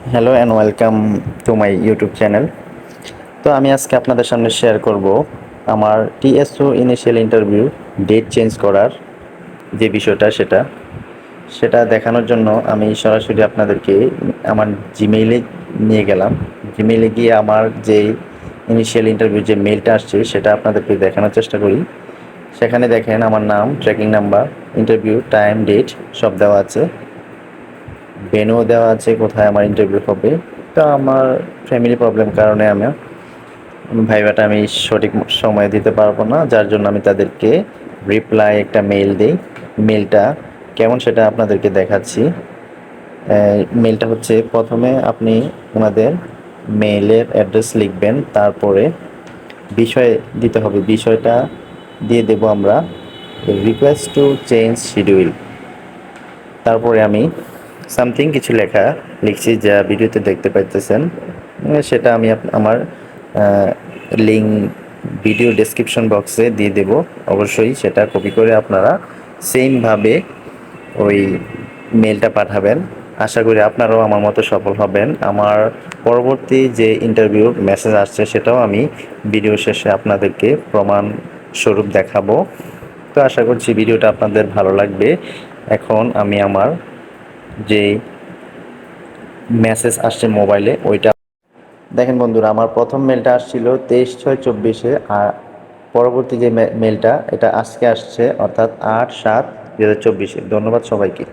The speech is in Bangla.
Hello and welcome to my YouTube channel. তো আমি আজকে আপনাদের সামনে শেয়ার করব আমার TSO initial interview date change করার যে বিষয়টা সেটা দেখানোর জন্য আমি সরাসরি আপনাদেরকে আমার জিমেইলে নিয়ে গেলাম। জিমেইলে গিয়ে আমার যে ইনিশিয়াল ইন্টারভিউ যে মেইলটা আসছে সেটা আপনাদেরকে দেখানোর চেষ্টা করি। সেখানে দেখেন আমার নাম, tracking number, interview time, date সব দেওয়া আছে। ভেন্যু দেওয়া আছে কোথায় আমার ইন্টারভিউ হবে। তো আমার ফ্যামিলি প্রবলেম কারণে ভাইভাটা আমি সঠিক সময়ে দিতে পারবো না, যার জন্য আমি তাদেরকে রিপ্লাই একটা মেইল দিই। মেইলটা কেমন সেটা আপনাদেরকে দেখাচ্ছি। মেইলটা হচ্ছে, প্রথমে আপনি ওনাদের মেইলের অ্যাড্রেস লিখবেন, তারপরে বিষয় দিতে হবে। বিষয়টা দিয়ে দেব আমরা রিকোয়েস্ট টু চেঞ্জ শিডিউল। তারপরে আমি সামথিং কিছু লিখছি যা ভিডিওতে দেখতে পাইতেছেন। সেটা আমি আমার লিঙ্ক ভিডিও ডেসক্রিপশন বক্সে দিয়ে দেব। অবশ্যই সেটা কপি করে আপনারা সেমভাবে ওই মেলটা পাঠাবেন। আশা করি আপনারাও আমার মতো সফল হবেন। আমার পরবর্তী যে ইন্টারভিউর মেসেজ আসছে সেটাও আমি ভিডিও শেষে আপনাদেরকে প্রমাণ স্বরূপ দেখাবো। তো আশা করছি ভিডিওটা আপনাদের ভালো লাগবে। এখন আমি আমার যে মেসেজ আসছে মোবাইলে ওইটা দেখেন বন্ধুরা, আমার প্রথম মেলটা আসছিল 23/6/24-এ, আর পরবর্তী যে মেলটা এটা আজকে আসছে, অর্থাৎ 8/7/2024-এ। ধন্যবাদ সবাইকে।